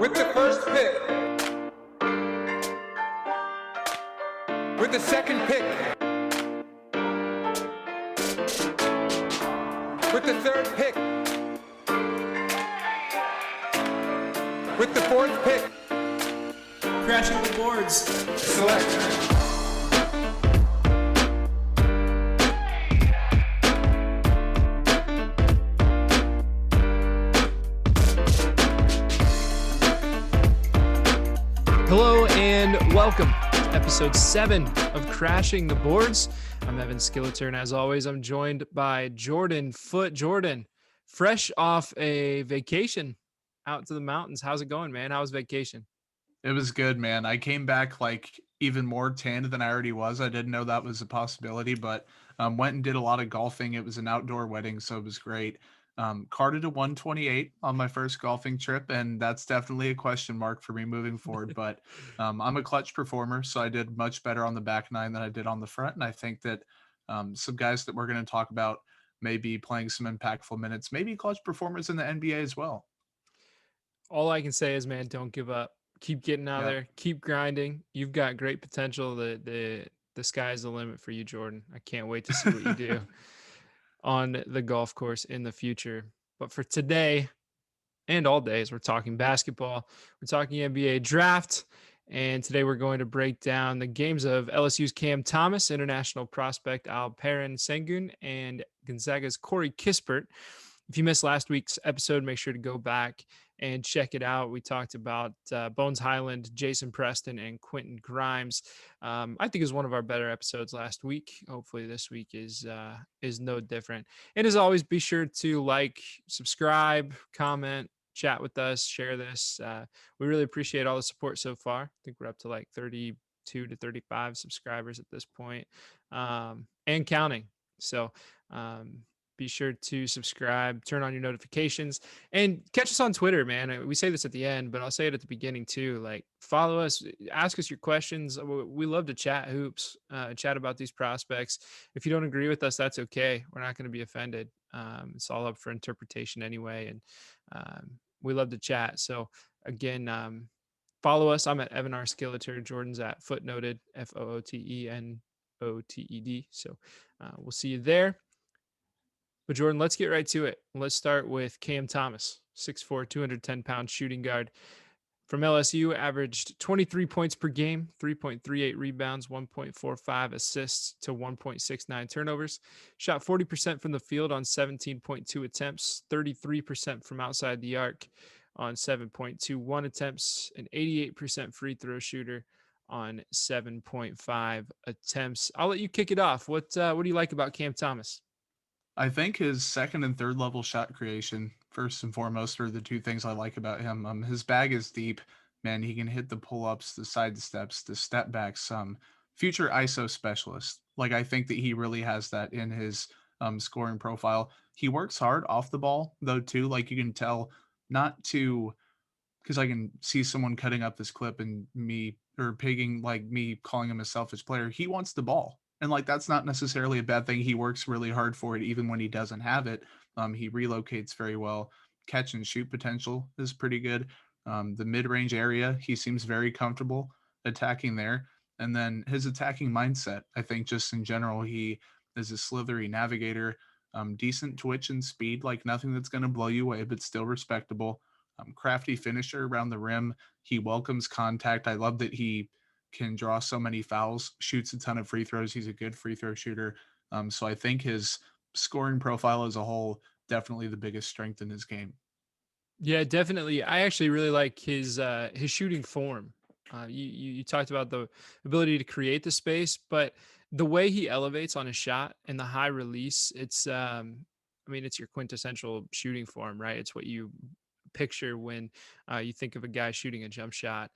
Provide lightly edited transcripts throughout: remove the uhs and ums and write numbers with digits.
With the first pick, with the second pick, with the third pick, with the fourth pick, Crashing the boards. select. Hello and welcome to episode 7 of Crashing the Boards. I'm Evan Skilliter, and as always, I'm joined by Jordan Foote. Jordan, fresh off a vacation out to the mountains. How's it going, man? How was vacation? It was good, man. I came back like even more tanned than I already was. I didn't know that was a possibility, but went and did a lot of golfing. It was an outdoor wedding, so it was great. Carded a 128 on my first golfing trip, and that's definitely a question mark for me moving forward. But I'm a clutch performer, so I did much better on the back nine than I did on the front. And I think that some guys that we're going to talk about may be playing some impactful minutes, maybe clutch performers in the NBA as well. All I can say is, man, don't give up. Keep getting out there. Keep grinding. You've got great potential. The sky's the limit for you, Jordan. I can't wait to see what you do on the golf course in the future. But for today and all days, we're talking basketball. We're talking NBA draft. And today we're going to break down the games of LSU's Cam Thomas, international prospect Alperen Sengun, and Gonzaga's Corey Kispert. If you missed last week's episode, make sure to go back and check it out. We talked about Bones Highland, Jason Preston, and Quentin Grimes. I think it was one of our better episodes last week. Hopefully this week is no different. And as always, be sure to like, subscribe, comment, chat with us, share this. We really appreciate all the support so far. I think we're up to like 32 to 35 subscribers at this point, and counting. So be sure to subscribe, turn on your notifications, and catch us on Twitter, man. We say this at the end, but I'll say it at the beginning too. Like, follow us, ask us your questions. We love to chat hoops, chat about these prospects. If you don't agree with us, that's okay. We're not going to be offended. It's all up for interpretation anyway. And we love to chat. So again, follow us. I'm at Evan R. Skilliter. Jordan's at Footnoted, Footennoted. So we'll see you there. But Jordan, let's get right to it. Let's start with Cam Thomas, 6'4", 210-pound shooting guard from LSU, averaged 23 points per game, 3.38 rebounds, 1.45 assists to 1.69 turnovers. Shot 40% from the field on 17.2 attempts, 33% from outside the arc on 7.21 attempts, an 88% free throw shooter on 7.5 attempts. I'll let you kick it off. What do you like about Cam Thomas? I think his second and third level shot creation, first and foremost, are the two things I like about him. His bag is deep, man. He can hit the pull-ups, the side steps, the step backs. Future ISO specialist. Like, I think that he really has that in his scoring profile. He works hard off the ball though too. Like, you can tell, not to, because I can see someone cutting up this clip and me calling him a selfish player. He wants the ball. And like, that's not necessarily a bad thing. He works really hard for it, even when he doesn't have it. He relocates very well. Catch and shoot potential is pretty good. The mid-range area, he seems very comfortable attacking there. And then his attacking mindset, I think just in general, he is a slithery navigator, decent twitch and speed, like nothing that's going to blow you away, but still respectable. Crafty finisher around the rim. He welcomes contact. I love that he can draw so many fouls, shoots a ton of free throws. He's a good free throw shooter. So I think his scoring profile as a whole, definitely the biggest strength in his game. Yeah, definitely. I actually really like his shooting form. You talked about the ability to create the space, but the way he elevates on his shot and the high release, it's it's your quintessential shooting form, right? It's what you picture when you think of a guy shooting a jump shot.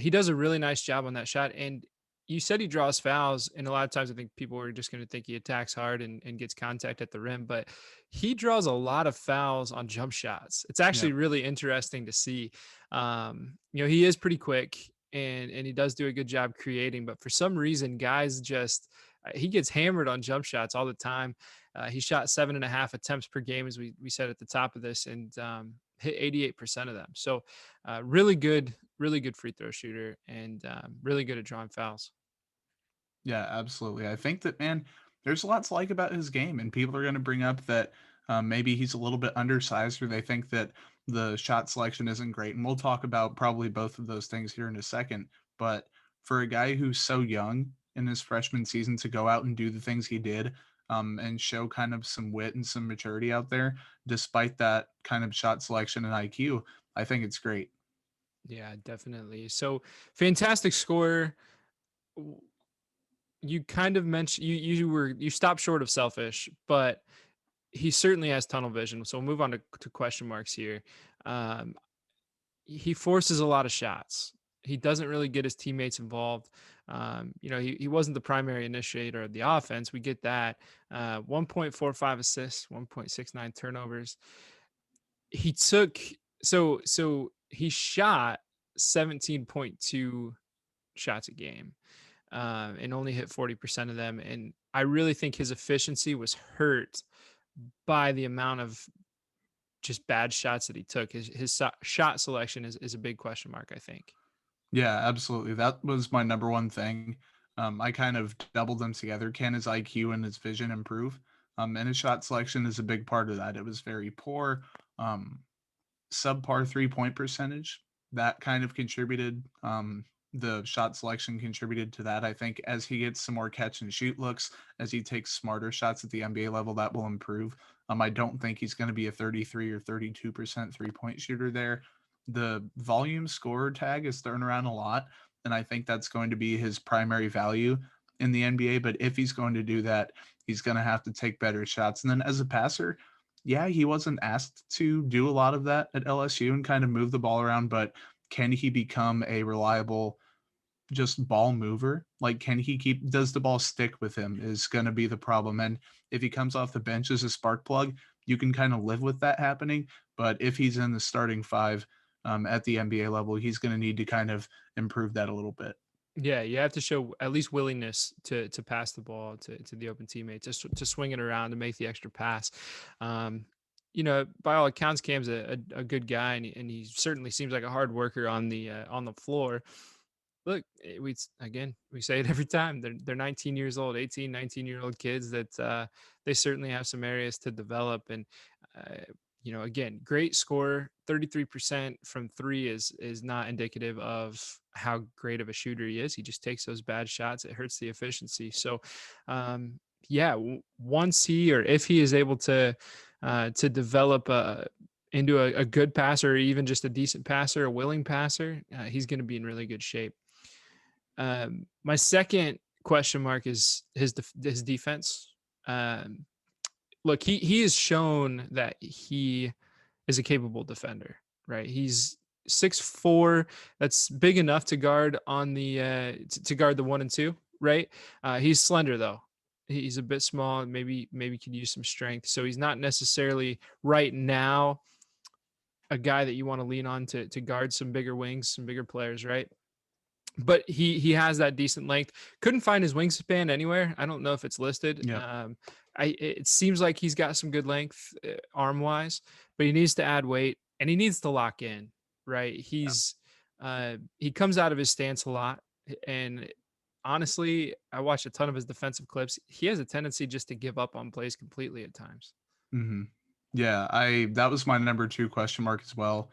He does a really nice job on that shot. And you said he draws fouls, and a lot of times I think people are just going to think he attacks hard and gets contact at the rim, but he draws a lot of fouls on jump shots. It's actually really interesting to see. He is pretty quick and he does do a good job creating, but for some reason, guys just he gets hammered on jump shots all the time. He shot 7.5 attempts per game, as we said at the top of this. And hit 88% of them. So really good free throw shooter, and really good at drawing fouls. Yeah, absolutely. I think that, man, there's a lot to like about his game, and people are going to bring up that maybe he's a little bit undersized, or they think that the shot selection isn't great. And we'll talk about probably both of those things here in a second. But for a guy who's so young in his freshman season to go out and do the things he did, and show kind of some wit and some maturity out there, despite that kind of shot selection and IQ, I think it's great. Yeah, definitely. So fantastic scorer. You kind of mentioned you stopped short of selfish, but he certainly has tunnel vision. So we'll move on to question marks here. Um, he forces a lot of shots. He doesn't really get his teammates involved. He wasn't the primary initiator of the offense. We get that. 1.45 assists, 1.69 turnovers. He took he shot 17.2 shots a game, and only hit 40% of them. And I really think his efficiency was hurt by the amount of just bad shots that he took. His shot selection is a big question mark, I think. Yeah, absolutely. That was my number one thing. I kind of doubled them together. Can his IQ and his vision improve? And his shot selection is a big part of that. It was very poor, subpar 3-point percentage. That kind of contributed. The shot selection contributed to that. I think as he gets some more catch and shoot looks, as he takes smarter shots at the NBA level, that will improve. I don't think he's going to be a 33 or 32% 3-point shooter there. The volume scorer tag is thrown around a lot, and I think that's going to be his primary value in the NBA. But if he's going to do that, he's going to have to take better shots. And then as a passer, yeah, he wasn't asked to do a lot of that at LSU and kind of move the ball around, but can he become a reliable just ball mover? Like, can he does the ball stick with him is going to be the problem. And if he comes off the bench as a spark plug, you can kind of live with that happening. But if he's in the starting five at the NBA level, he's going to need to kind of improve that a little bit. Yeah, you have to show at least willingness to pass the ball to the open teammate, just to swing it around and make the extra pass. By all accounts, Cam's a good guy, and he certainly seems like a hard worker on the floor. Look, we say it every time. They're 19 years old, 18, 19-year-old kids that they certainly have some areas to develop. And again, great scorer. 33% from three is not indicative of how great of a shooter he is. He just takes those bad shots. It hurts the efficiency. So, once if he is able to develop into a good passer, or even just a decent passer, a willing passer, he's going to be in really good shape. My second question mark is his defense. Look, he has shown that he is a capable defender, right? He's 6'4". That's big enough to guard on the to guard the 1 and 2, right? He's slender though. He's a bit small. Maybe could use some strength. So he's not necessarily right now a guy that you want to lean on to guard some bigger wings, some bigger players, right? But he has that decent length. Couldn't find his wingspan anywhere. I don't know if it's listed. Yeah. It seems like he's got some good length arm wise, but he needs to add weight and he needs to lock in, right? He comes out of his stance a lot, and honestly, I watched a ton of his defensive clips. He has a tendency just to give up on plays completely at times. Mm-hmm. Yeah, that was my number two question mark as well.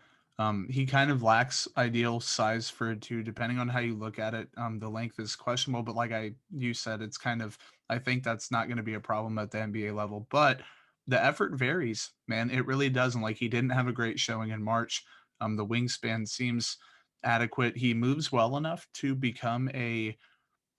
He kind of lacks ideal size for a two, depending on how you look at it. The length is questionable, but like you said, it's kind of, I think that's not going to be a problem at the NBA level. But the effort varies, man. It really does. And like, he didn't have a great showing in March. The wingspan seems adequate. He moves well enough to become a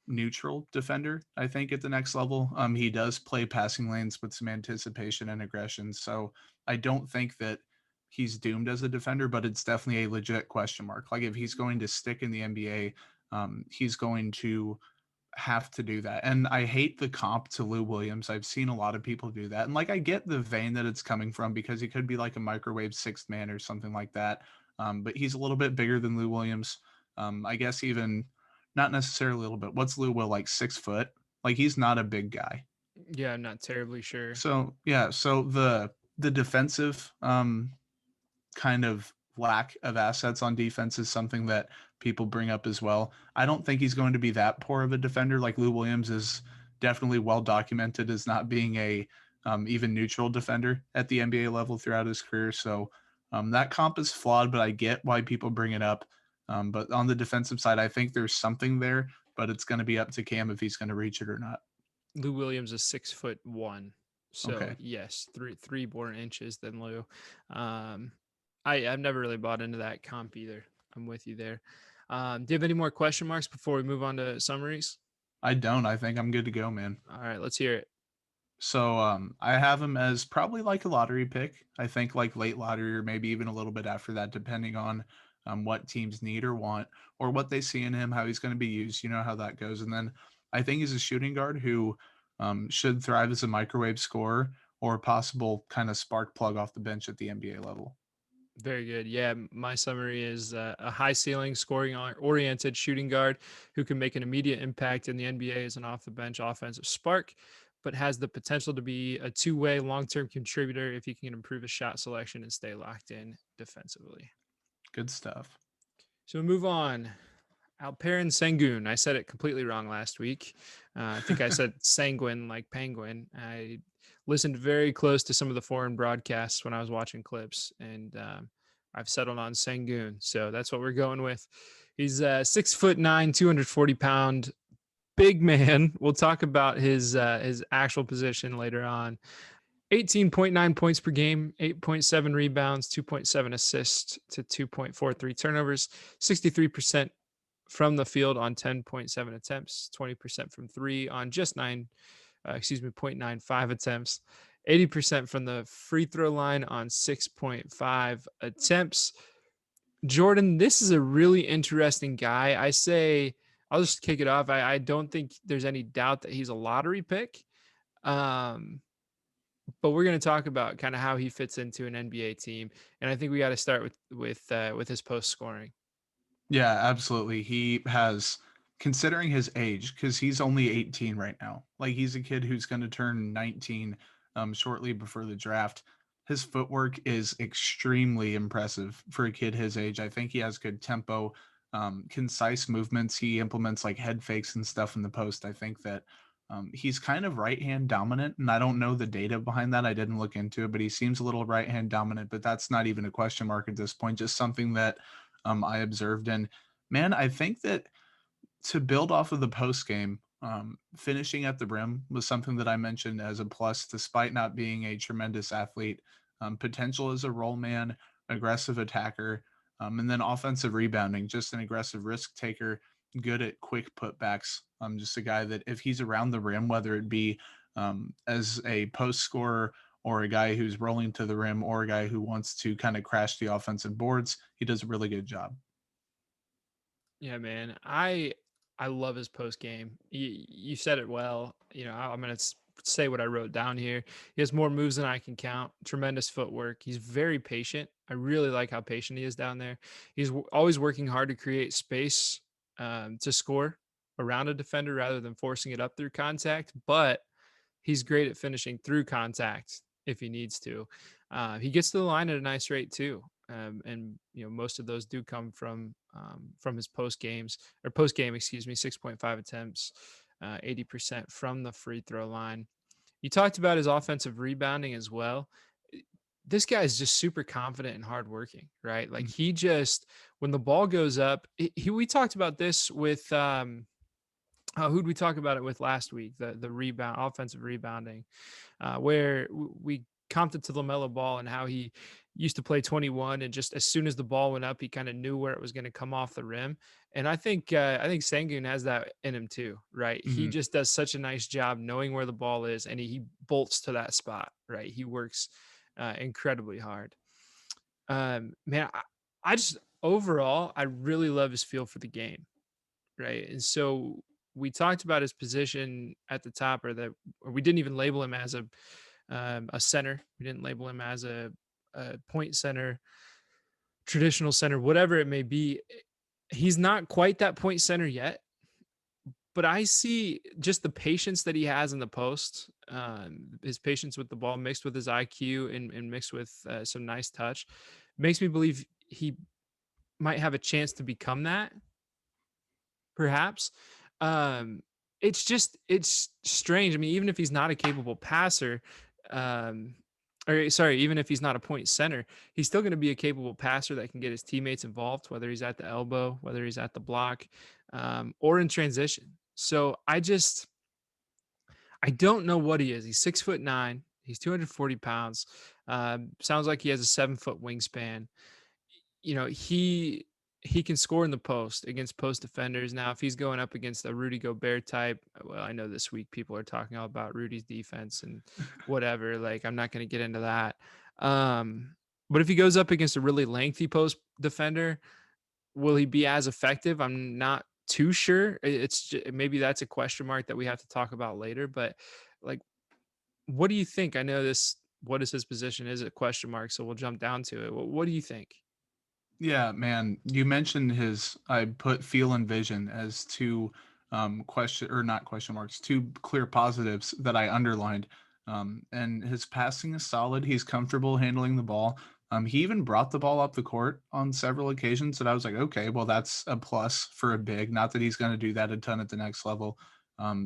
neutral defender, I think, at the next level. He does play passing lanes with some anticipation and aggression. So I don't think that he's doomed as a defender, but it's definitely a legit question mark. Like, if he's going to stick in the NBA, he's going to have to do that. And I hate the comp to Lou Williams. I've seen a lot of people do that. And like, I get the vein that it's coming from, because he could be like a microwave sixth man or something like that. But he's a little bit bigger than Lou Williams. I guess even not necessarily a little bit. What's Lou Will, like 6 foot? Like, he's not a big guy. Yeah, I'm not terribly sure. So yeah, so the defensive kind of lack of assets on defense is something that people bring up as well. I don't think he's going to be that poor of a defender. Like Lou Williams is definitely well documented as not being a even neutral defender at the NBA level throughout his career. So that comp is flawed, but I get why people bring it up. But on the defensive side, I think there's something there, but it's going to be up to Cam if he's going to reach it or not. Lou Williams is 6'1", so Okay. yes, three more inches than Lou. I've never really bought into that comp either. I'm with you there. Do you have any more question marks before we move on to summaries? I don't. I think I'm good to go, man. All right, let's hear it. So I have him as probably like a lottery pick. I think like late lottery or maybe even a little bit after that, depending on what teams need or want or what they see in him, how he's going to be used. You know how that goes. And then I think he's a shooting guard who should thrive as a microwave scorer or a possible kind of spark plug off the bench at the NBA level. Very good. Yeah, my summary is a high ceiling, scoring oriented shooting guard who can make an immediate impact in the NBA as an off the bench offensive spark, but has the potential to be a two-way long-term contributor if he can improve his shot selection and stay locked in defensively. Good stuff. So we move on. Alperen Sengun. I said it completely wrong last week. I think I said sanguine like penguin. I listened very close to some of the foreign broadcasts when I was watching clips, and I've settled on Sengun. So that's what we're going with. He's 6'9", 240-pound big man. We'll talk about his actual position later on. 18.9 points per game, 8.7 rebounds, 2.7 assists to 2.43 turnovers, 63% from the field on 10.7 attempts, 20% from three on just 0.95 attempts, 80% from the free throw line on 6.5 attempts. Jordan, this is a really interesting guy. I'll just kick it off. I don't think there's any doubt that he's a lottery pick. But we're going to talk about kind of how he fits into an NBA team. And I think we got to start with his post scoring. Yeah, absolutely. He has, considering his age, because he's only 18 right now. Like he's a kid who's going to turn 19 shortly before the draft. His footwork is extremely impressive for a kid his age. I think he has good tempo, concise movements. He implements like head fakes and stuff in the post. I think that he's kind of right hand dominant, and I don't know the data behind that. I didn't look into it, but he seems a little right hand dominant. But that's not even a question mark at this point. Just something that I observed. And man, I think that to build off of the post game, finishing at the rim was something that I mentioned as a plus, despite not being a tremendous athlete. Potential as a role man, aggressive attacker, and then offensive rebounding, just an aggressive risk taker, good at quick putbacks. Just a guy that if he's around the rim, whether it be as a post scorer or a guy who's rolling to the rim or a guy who wants to kind of crash the offensive boards, he does a really good job. Yeah, man. I love his post game. You said it well. You know, I'm going to say what I wrote down here. He has more moves than I can count. Tremendous footwork. He's very patient. I really like how patient he is down there. He's always working hard to create space to score around a defender rather than forcing it up through contact. But he's great at finishing through contact if he needs to. He gets to the line at a nice rate too. And you know, most of those do come from his post game, 6.5 attempts, 80% from the free throw line. You talked about his offensive rebounding as well. This guy is just super confident and hardworking, right? Like he just, when the ball goes up, we talked about this with, who'd we talk about it with last week? The rebound, offensive rebounding, where we comped it to LaMelo Ball and how he used to play 21, and just as soon as the ball went up, he kind of knew where it was going to come off the rim. And I think Sengun has that in him too, right? He just does such a nice job knowing where the ball is, and he bolts to that spot, right? He works incredibly hard. Man, I just overall, I really love his feel for the game, right? And so we talked about his position at the top, or we didn't even label him as a center. We didn't label him as a point center, traditional center, whatever it may be. He's not quite that point center yet, but I see just the patience that he has in the post, his patience with the ball mixed with his IQ and mixed with some nice touch. makes me believe he might have a chance to become that, perhaps. Um, it's strange. I mean, even if he's not a capable passer, um, or sorry, even if he's not a point center, he's still going to be a capable passer that can get his teammates involved, whether he's at the elbow, whether he's at the block, or in transition. So I don't know what he is. He's 6'9". He's 240 pounds. Sounds like he has a 7-foot wingspan. He can score in the post against post defenders. Now, if he's going up against a Rudy Gobert type, well, I know this week people are talking all about Rudy's defense and whatever. Like, I'm not going to get into that. But if he goes up against a really lengthy post defender, will he be as effective? I'm not too sure. Maybe that's a question mark that we have to talk about later. But like, what do you think? I know this. What is his position? Is a question mark? So we'll jump down to it. What do you think? Yeah, man. You mentioned I put feel and vision as two question or not question marks, two clear positives that I underlined. And his passing is solid. He's comfortable handling the ball. He even brought the ball up the court on several occasions that I was like, okay, well, that's a plus for a big. Not that he's going to do that a ton at the next level.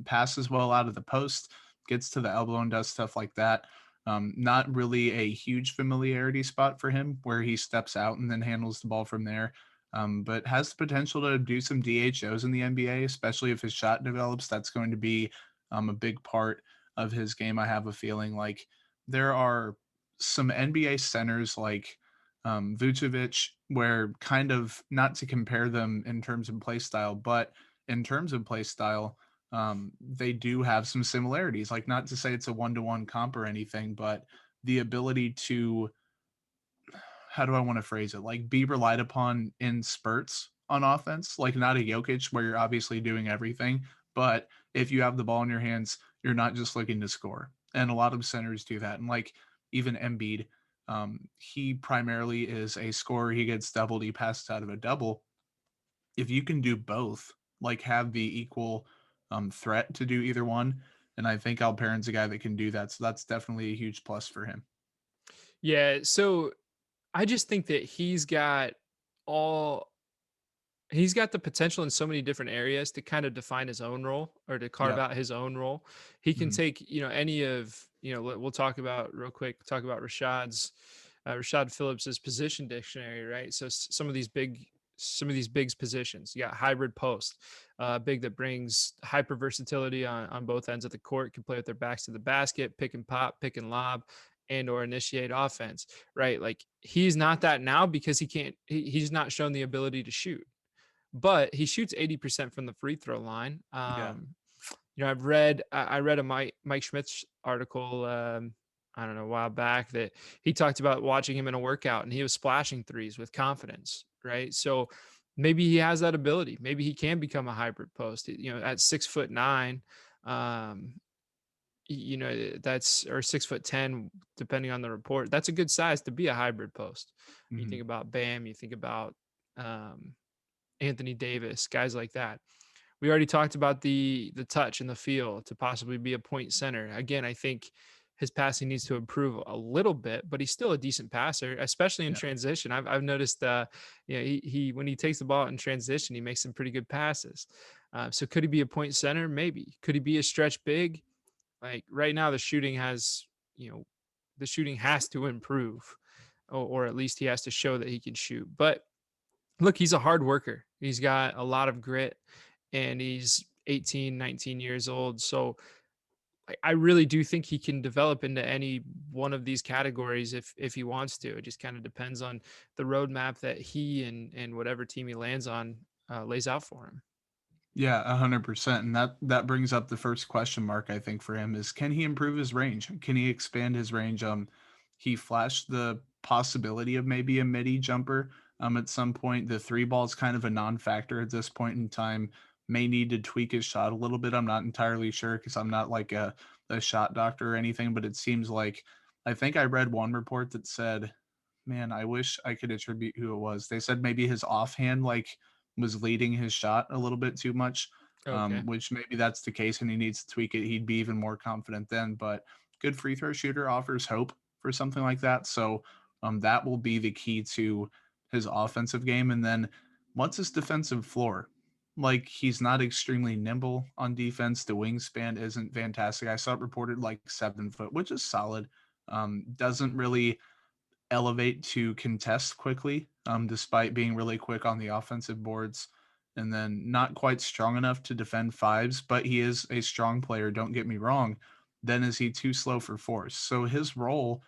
Passes well out of the post, gets to the elbow and does stuff like that. Not really a huge familiarity spot for him where he steps out and then handles the ball from there. But has the potential to do some DHOs in the NBA, especially if his shot develops. That's going to be a big part of his game. I have a feeling like there are some NBA centers like Vucevic, where kind of not to compare them in terms of play style, but in terms of play style, they do have some similarities. Like, not to say it's a one-to-one comp or anything, but the ability to, how do I want to phrase it? Like, be relied upon in spurts on offense, like not a Jokic where you're obviously doing everything, but if you have the ball in your hands, you're not just looking to score. And a lot of centers do that. And like even Embiid, he primarily is a scorer. He gets doubled, he passes out of a double. If you can do both, like have the equal threat to do either one, and I think Alperen's a guy that can do that. So that's definitely a huge plus for him. Yeah. So I just think that all he's got the potential in so many different areas to kind of define his own role or to carve Yeah. out his own role. He can Mhm. take, any of, we'll talk about real quick, talk about Rashad Phillips's position dictionary, right? So some of these bigs positions, you got hybrid post, big that brings hyper versatility on both ends of the court, can play with their backs to the basket, pick and pop, pick and lob, and or initiate offense, right? Like he's not that now because he's not shown the ability to shoot, but he shoots 80% from the free throw line. Yeah. I read a Mike Schmidt's article, I don't know, a while back, that he talked about watching him in a workout and he was splashing threes with confidence, right? So maybe he has that ability. Maybe he can become a hybrid post, at 6'9". Um, that's, or 6'10", depending on the report. That's a good size to be a hybrid post. You Mhm. think about Bam, you think about um, Anthony Davis, guys like that. We already talked about the touch and the feel to possibly be a point center. Again, I think his passing needs to improve a little bit, but he's still a decent passer, especially in Yeah. transition. I've noticed, he when he takes the ball in transition, he makes some pretty good passes. So could he be a point center? Maybe. Could he be a stretch big? Like right now, you know, the shooting has to improve, or at least he has to show that he can shoot. But look, he's a hard worker. He's got a lot of grit, and he's 18, 19 years old. So I really do think he can develop into any one of these categories if he wants to. It just kind of depends on the roadmap that he and whatever team he lands on lays out for him. Yeah, 100%. And that brings up the first question mark I think for him is, can he improve his range? Can he expand his range? He flashed the possibility of maybe a midi jumper at some point. The three ball is kind of a non-factor at this point in time. May need to tweak his shot a little bit. I'm not entirely sure because I'm not like a shot doctor or anything, but it seems like, I think I read one report that said, man, I wish I could attribute who it was. They said maybe his offhand like was leading his shot a little bit too much, Okay. which maybe that's the case and he needs to tweak it. He'd be even more confident then. But good free throw shooter offers hope for something like that. So That will be the key to his offensive game. And then what's his defensive floor? Like, he's not extremely nimble on defense. The wingspan isn't fantastic. I saw it reported like 7 foot, which is solid. Doesn't really elevate to contest quickly, despite being really quick on the offensive boards. And then not quite strong enough to defend fives, but he is a strong player. Don't get me wrong. Then is he too slow for force? So his role,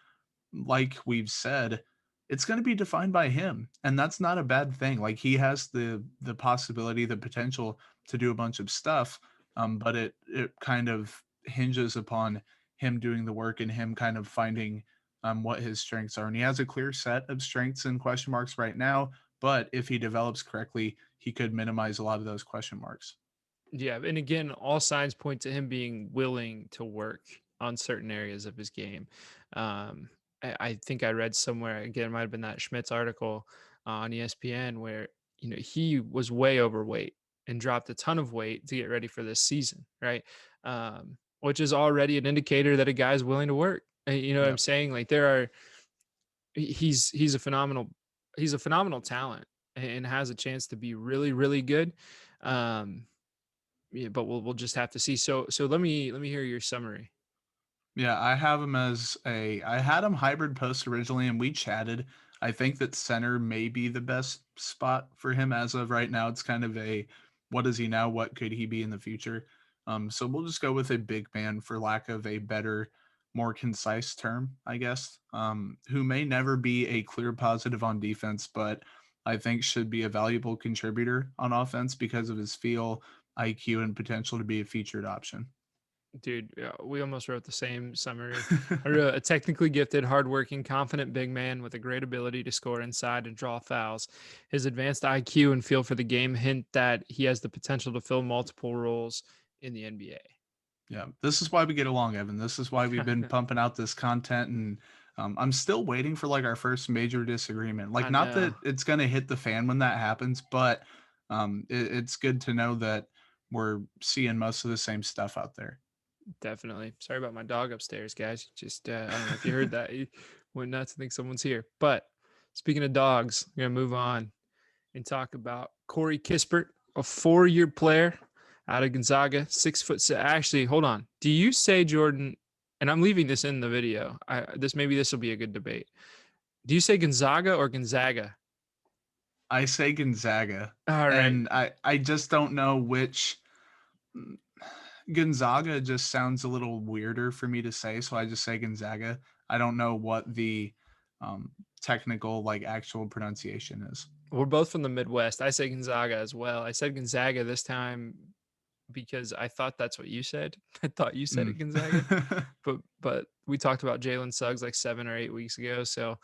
like we've said, it's going to be defined by him, and that's not a bad thing. Like, he has the possibility, the potential to do a bunch of stuff, but it kind of hinges upon him doing the work and him kind of finding what his strengths are. And he has a clear set of strengths and question marks right now, but if he develops correctly, he could minimize a lot of those question marks. Yeah, and again, all signs point to him being willing to work on certain areas of his game. I think I read somewhere, again, it might have been that Schmitz article on ESPN, where he was way overweight and dropped a ton of weight to get ready for this season, right? Which is already an indicator that a guy's willing to work. You know what I'm Yep. saying? Like, he's a phenomenal talent and has a chance to be really, really good. Yeah, but we'll just have to see. So let me hear your summary. Yeah, I have him as I had him hybrid post originally, and we chatted. I think that center may be the best spot for him as of right now. It's kind of a what is he now? What could he be in the future? So we'll just go with a big man for lack of a better, more concise term, I guess. Who may never be a clear positive on defense, but I think should be a valuable contributor on offense because of his feel, IQ, and potential to be a featured option. Dude, we almost wrote the same summary. I wrote a technically gifted, hardworking, confident big man with a great ability to score inside and draw fouls. His advanced IQ and feel for the game hint that he has the potential to fill multiple roles in the NBA. Yeah, this is why we get along, Evan. This is why we've been pumping out this content, and I'm still waiting for like our first major disagreement. Like, I not know. that it's gonna hit the fan when that happens, but it's good to know that we're seeing most of the same stuff out there. Definitely. Sorry about my dog upstairs, guys. Just I don't know if you heard that. He went nuts. I think someone's here. But speaking of dogs, we're gonna move on and talk about Corey Kispert, a 4-year player out of Gonzaga, 6 foot. Actually, hold on. Do you say, Jordan? And I'm leaving this in the video. This will be a good debate. Do you say Gonzaga or Gonzaga? I say Gonzaga, All right. and I just don't know which. Gonzaga just sounds a little weirder for me to say, so I just say Gonzaga. I don't know what the technical, like, actual pronunciation is. We're both from the Midwest. I say Gonzaga as well. I said Gonzaga this time because I thought that's what you said. I thought you said Mm. it Gonzaga, but we talked about Jalen Suggs like 7 or 8 weeks ago. So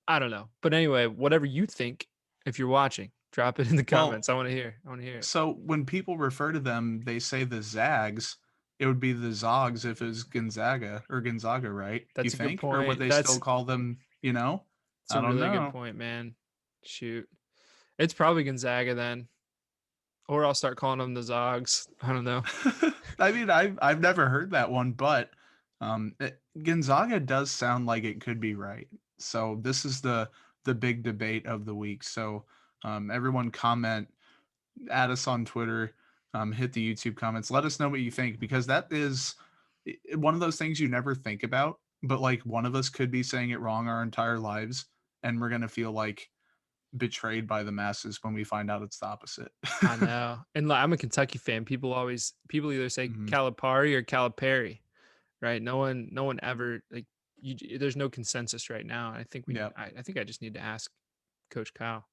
I don't know. But anyway, whatever you think, if you're watching, drop it in the Well, comments. I want to hear. I want to hear it. so when people refer to them, they say the Zags. It would be the Zogs if it was Gonzaga or Gonzaga, right? You That's a good think? Or would point. they still call them, you know? That's I a don't really good know. point, man. Shoot, it's probably Gonzaga then, or I'll start calling them the Zogs. I don't know. I mean, I've never heard that one, but Gonzaga does sound like it could be right. So this is the big debate of the week. So everyone comment, add us on Twitter, hit the YouTube comments, let us know what you think, because that is one of those things you never think about. But like, one of us could be saying it wrong our entire lives, and we're gonna feel like betrayed by the masses when we find out it's the opposite. I know. And I'm a Kentucky fan. People either say Mhm. Calipari or Calipari, right? No one ever like there's no consensus right now. I think Yeah. I think I just need to ask Coach Kyle.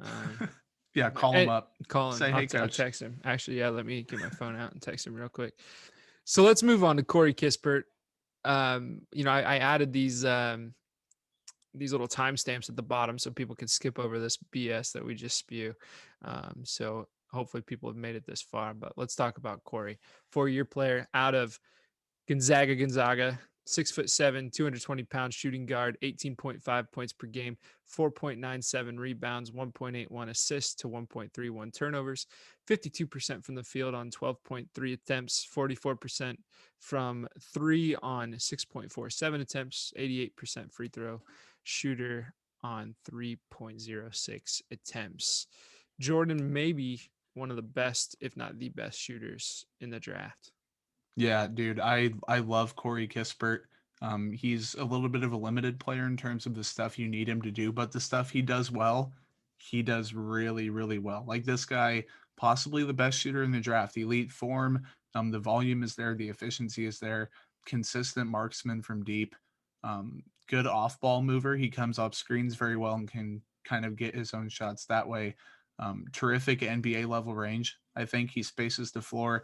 Um, Yeah, call him and up. call him. Say, I'll, hey, I'll coach. text him. Actually, yeah, let me get my phone out and text him real quick. So let's move on to Corey Kispert. I added these little timestamps at the bottom so people can skip over this BS that we just spew. So hopefully people have made it this far. But let's talk about Corey, 4-year player out of Gonzaga, 6'7", 220-pound shooting guard, 18.5 points per game, 4.97 rebounds, 1.81 assists to 1.31 turnovers, 52% from the field on 12.3 attempts, 44% from 3 on 6.47 attempts, 88% free throw shooter on 3.06 attempts. Jordan may be one of the best, if not the best shooters in the draft. Yeah, dude, I love Corey Kispert. He's a little bit of a limited player in terms of the stuff you need him to do, but the stuff he does well, he does really, really well. Like this guy, possibly the best shooter in the draft. Elite form, the volume is there, the efficiency is there, consistent marksman from deep, good off-ball mover. He comes off screens very well and can kind of get his own shots that way. Terrific NBA level range. I think he spaces the floor.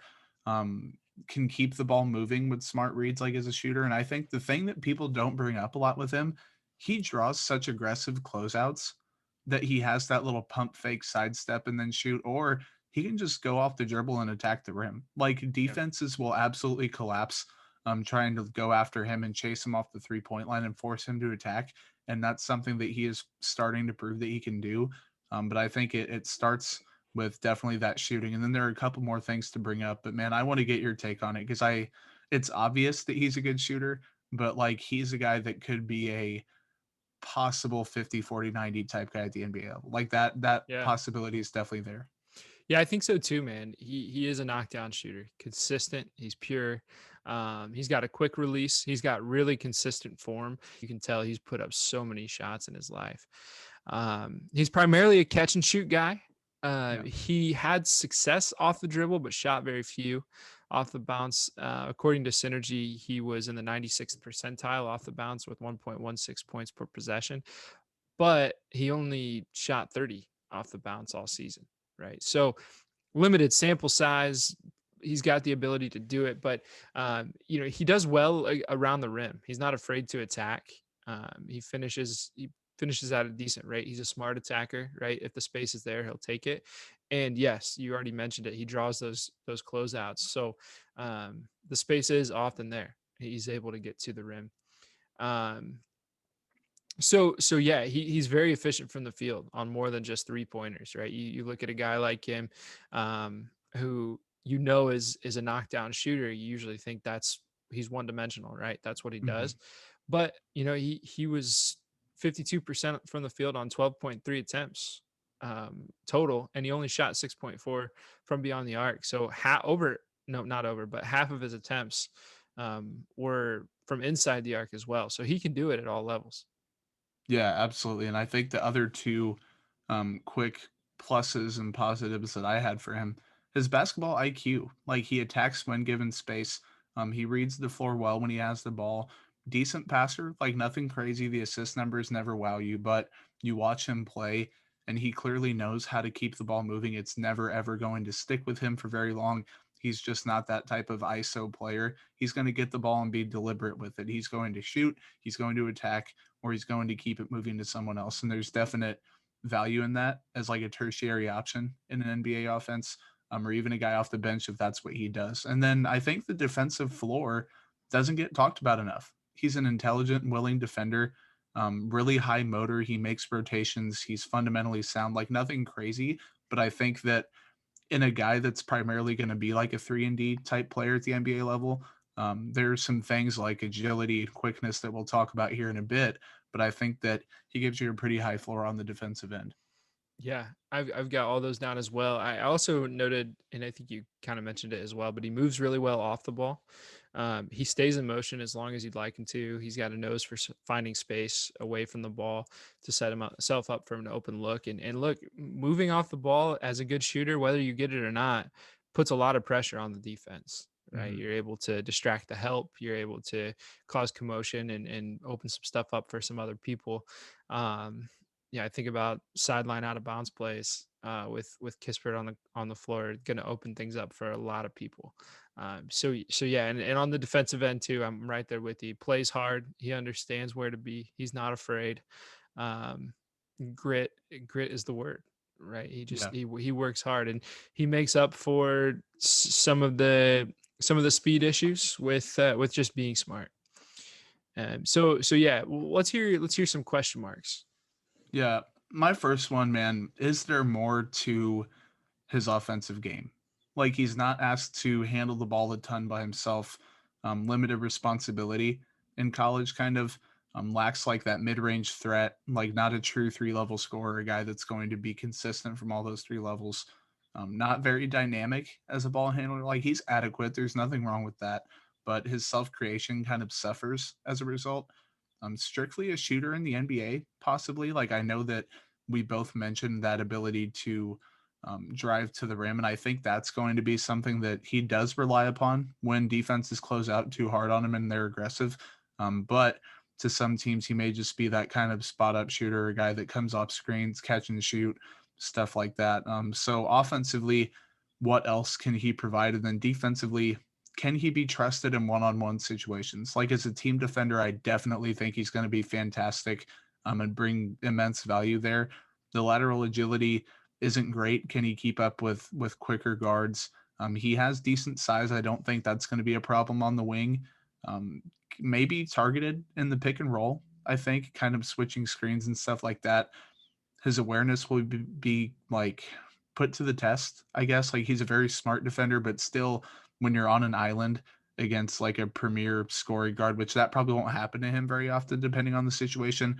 Can keep the ball moving with smart reads like as a shooter. And I think the thing that people don't bring up a lot with him, he draws such aggressive closeouts that he has that little pump fake sidestep and then shoot, or he can just go off the dribble and attack the rim. Like defenses will absolutely collapse trying to go after him and chase him off the 3-point line and force him to attack. And that's something that he is starting to prove that he can do. But I think it starts with definitely that shooting. And then there are a couple more things to bring up, but man, I want to get your take on it because it's obvious that he's a good shooter, but like he's a guy that could be a possible 50, 40, 90 type guy at the NBA level. Like that Yeah. possibility is definitely there. Yeah, I think so too, man. He is a knockdown shooter, consistent. He's pure. He's got a quick release. He's got really consistent form. You can tell he's put up so many shots in his life. He's primarily a catch and shoot guy. He had success off the dribble, but shot very few off the bounce. According to Synergy, he was in the 96th percentile off the bounce with 1.16 points per possession, but he only shot 30 off the bounce all season, right? So limited sample size. He's got the ability to do it, but he does well around the rim. He's not afraid to attack. He finishes at a decent rate. He's a smart attacker, right? If the space is there, he'll take it. And yes, you already mentioned it. He draws those closeouts. So the space is often there. He's able to get to the rim. So yeah, he's very efficient from the field on more than just 3-pointers, right? You look at a guy like him, who is a knockdown shooter. You usually think he's one dimensional, right? That's what he does. But he was 52% from the field on 12.3 attempts total, and he only shot 6.4 from beyond the arc. So half of his attempts were from inside the arc as well. So he can do it at all levels. Yeah, absolutely. And I think the other two quick pluses and positives that I had for him, his basketball IQ. Like he attacks when given space. He reads the floor well when he has the ball. Decent passer, like nothing crazy. The assist numbers never wow you, but you watch him play and he clearly knows how to keep the ball moving. It's never ever going to stick with him for very long. He's just not that type of ISO player. He's going to get the ball and be deliberate with it. He's going to shoot, he's going to attack, or he's going to keep it moving to someone else. And there's definite value in that as like a tertiary option in an NBA offense, or even a guy off the bench if that's what he does. And then I think the defensive floor doesn't get talked about enough. He's an intelligent and willing defender, really high motor. He makes rotations. He's fundamentally sound, like nothing crazy. But I think that in a guy that's primarily going to be like a 3-and-D type player at the NBA level, there's some things like agility and quickness that we'll talk about here in a bit, but I think that he gives you a pretty high floor on the defensive end. Yeah, I've got all those down as well. I also noted, and I think you kind of mentioned it as well, but he moves really well off the ball. He stays in motion as long as you'd like him to. He's got a nose for finding space away from the ball to set himself up for an open look. And look, moving off the ball as a good shooter, whether you get it or not, puts a lot of pressure on the defense, right? Mhm. You're able to distract the help. You're able to cause commotion and open some stuff up for some other people. I think about sideline out of bounds plays with Kispert on the floor, going to open things up for a lot of people. So yeah, and on the defensive end too, I'm right there with you. He plays hard. He understands where to be. He's not afraid. Um, grit is the word, right? Yeah. He works hard, and he makes up for some of the speed issues with just being smart. So yeah, let's hear some question marks. Yeah. My first one, man, is there more to his offensive game? Like he's not asked to handle the ball a ton by himself, limited responsibility in college, kind of. Lacks like that mid-range threat, like not a true 3-level scorer, a guy that's going to be consistent from all those 3 levels. Not very dynamic as a ball handler. Like he's adequate. There's nothing wrong with that, but his self-creation kind of suffers as a result. Strictly a shooter in the NBA, possibly. Like I know that we both mentioned that ability to drive to the rim, and I think that's going to be something that he does rely upon when defenses close out too hard on him and they're aggressive. But to some teams, he may just be that kind of spot up shooter, a guy that comes off screens, catch and shoot, stuff like that. So offensively, what else can he provide? And then defensively, can he be trusted in one-on-one situations? Like as a team defender, I definitely think he's going to be fantastic and bring immense value there. The lateral agility isn't great. Can he keep up with quicker guards? He has decent size. I don't think that's going to be a problem on the wing. Maybe targeted in the pick and roll, I think, kind of switching screens and stuff like that. His awareness will be like put to the test, I guess. Like he's a very smart defender, but still when you're on an island against like a premier scoring guard, which that probably won't happen to him very often, depending on the situation.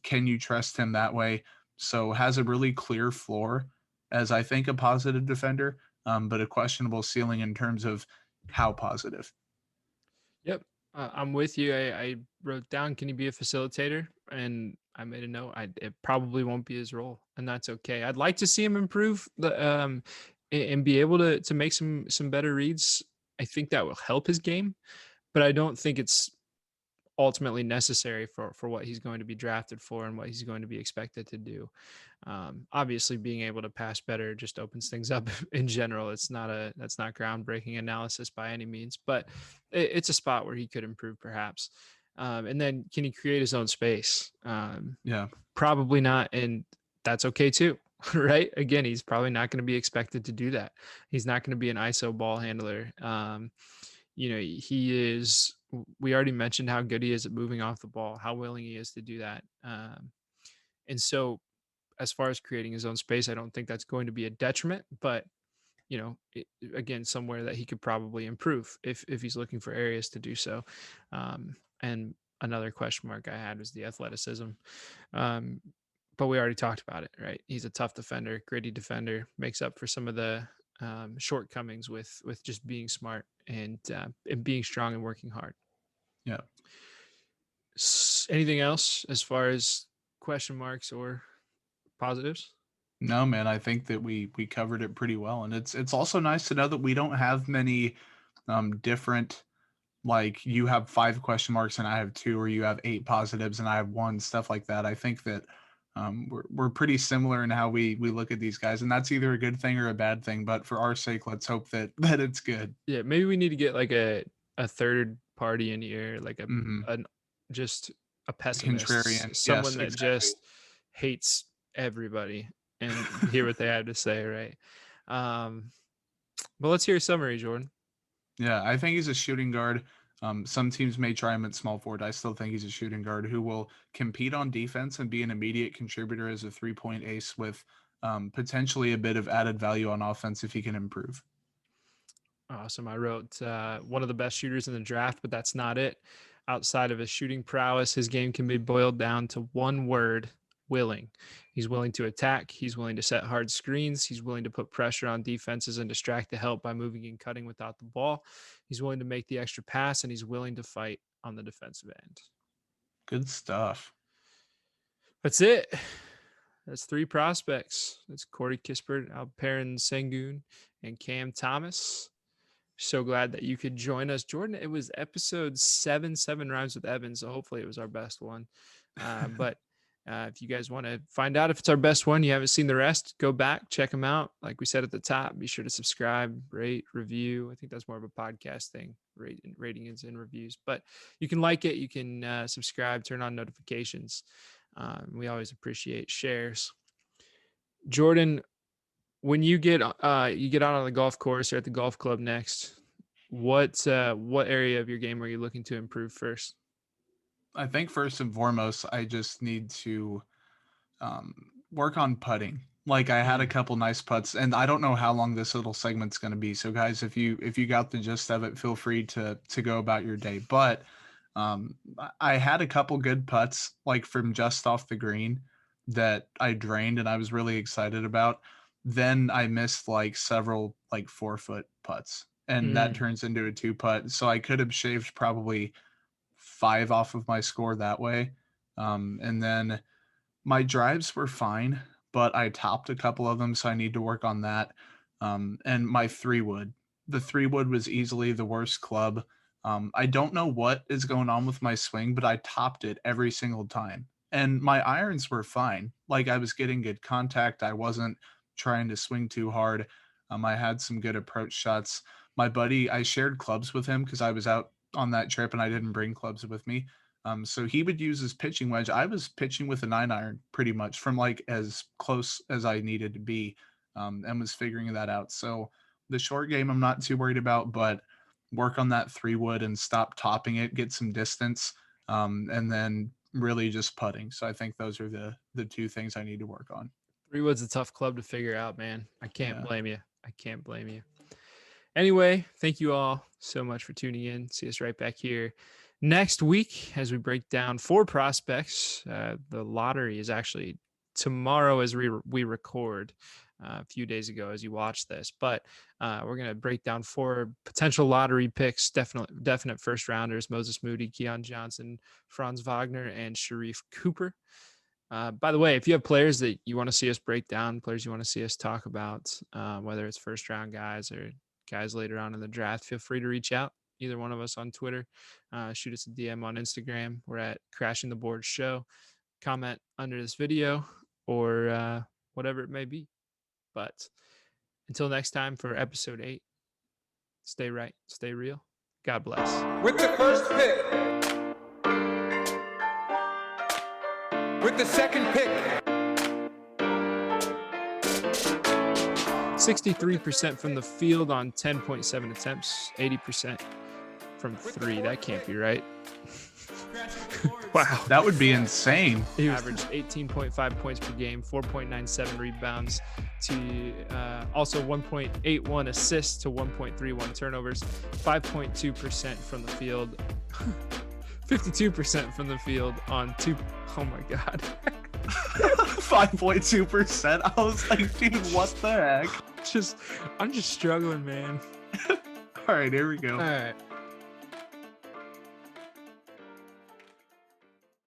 Can you trust him that way? So has a really clear floor as I think a positive defender, but a questionable ceiling in terms of how positive. Yep. I'm with you. I wrote down, can he be a facilitator? And I made a note. It probably won't be his role, and that's okay. I'd like to see him improve and be able to make some better reads. I think that will help his game, but I don't think it's ultimately necessary for what he's going to be drafted for and what he's going to be expected to do. Obviously, being able to pass better just opens things up in general. That's not groundbreaking analysis by any means, but it's a spot where he could improve perhaps. And then can he create his own space? Yeah, Probably not, and that's okay too. Right? Again, he's probably not going to be expected to do that. He's not going to be an ISO ball handler. He is. We already mentioned how good he is at moving off the ball, how willing he is to do that. And so, as far as creating his own space, I don't think that's going to be a detriment. But again, somewhere that he could probably improve if he's looking for areas to do so. And another question mark I had was the athleticism. But we already talked about it, right? He's a tough defender, gritty defender, makes up for some of the shortcomings with just being smart and being strong and working hard. yeah. Anything else as far as question marks or positives? No, man, I think that we covered it pretty well, and it's also nice to know that we don't have many different, like you have 5 question marks and I have 2, or you have 8 positives and I have 1, stuff like that. I think that we're pretty similar in how we look at these guys, and that's either a good thing or a bad thing. But for our sake, let's hope that it's good. Yeah, maybe we need to get like a third party in here, like Mhm. just a pessimist, Contrarian. someone Yes, that exactly. just hates everybody and hear what they have to say, right? But let's hear a summary, Jordan. Yeah, I think he's a shooting guard. Some teams may try him at small forward. I still think he's a shooting guard who will compete on defense and be an immediate contributor as a 3-point ace with potentially a bit of added value on offense if he can improve. Awesome. I wrote one of the best shooters in the draft, but that's not it. Outside of his shooting prowess, his game can be boiled down to one word: willing. He's willing to attack. He's willing to set hard screens. He's willing to put pressure on defenses and distract the help by moving and cutting without the ball. He's willing to make the extra pass, and he's willing to fight on the defensive end. Good stuff. That's it. That's 3 prospects. That's Corey Kispert, Alperen Sengun, and Cam Thomas. So glad that you could join us, Jordan. It was episode 7 rhymes with Evan, so hopefully it was our best one. But if you guys want to find out if it's our best one, you haven't seen the rest, go back, check them out. Like we said at the top, be sure to subscribe, rate, review. I think that's more of a podcast thing, ratings and reviews. But you can like it, you can subscribe, turn on notifications. We always appreciate shares. Jordan, when you get out on the golf course or at the golf club next, what area of your game are you looking to improve first? I think first and foremost, I just need to work on putting. Like I had a couple nice putts, and I don't know how long this little segment's going to be. So guys, if you got the gist of it, feel free to go about your day. But I had a couple good putts like from just off the green that I drained and I was really excited about. Then I missed like several like 4-foot putts, and that turns into a 2-putt. So I could have shaved probably 5 off of my score that way. And then my drives were fine, but I topped a couple of them, so I need to work on that. And my 3-wood, the 3-wood was easily the worst club. I don't know what is going on with my swing, but I topped it every single time. And my irons were fine. Like I was getting good contact. I wasn't trying to swing too hard. I had some good approach shots. My buddy, I shared clubs with him because I was out on that trip and I didn't bring clubs with me. So he would use his pitching wedge. I was pitching with a 9-iron pretty much from like as close as I needed to be, and was figuring that out. So the short game I'm not too worried about, but work on that 3-wood and stop topping it, get some distance, and then really just putting. So I think those are the 2 things I need to work on. 3-wood's a tough club to figure out, man. I can't Yeah. blame you. I can't blame you. Anyway, thank you all so much for tuning in. See us right back here next week as we break down 4 prospects. The lottery is actually tomorrow as we record, a few days ago as you watch this, but we're going to break down 4 potential lottery picks, definite first rounders: Moses Moody, Keon Johnson, Franz Wagner, and Sharif Cooper. By the way, if you have players that you want to see us break down, players you want to see us talk about, whether it's first round guys or guys later on in the draft, feel free to reach out. Either one of us on Twitter, shoot us a DM on Instagram. We're at Crashing the Board Show. Comment under this video or whatever it may be. But until next time for episode 8, stay right, stay real. God bless. With the first pick. With the second pick. 63% from the field on 10.7 attempts, 80% from 3. That can't be right. Wow, that would be insane. He averaged 18.5 points per game, 4.97 rebounds to also 1.81 assists to 1.31 turnovers, 5.2% from the field, 52% from the field on 2. Oh my God. 5.2%. I was like, dude, what the heck? I'm just struggling, man. All right, here we go. All right.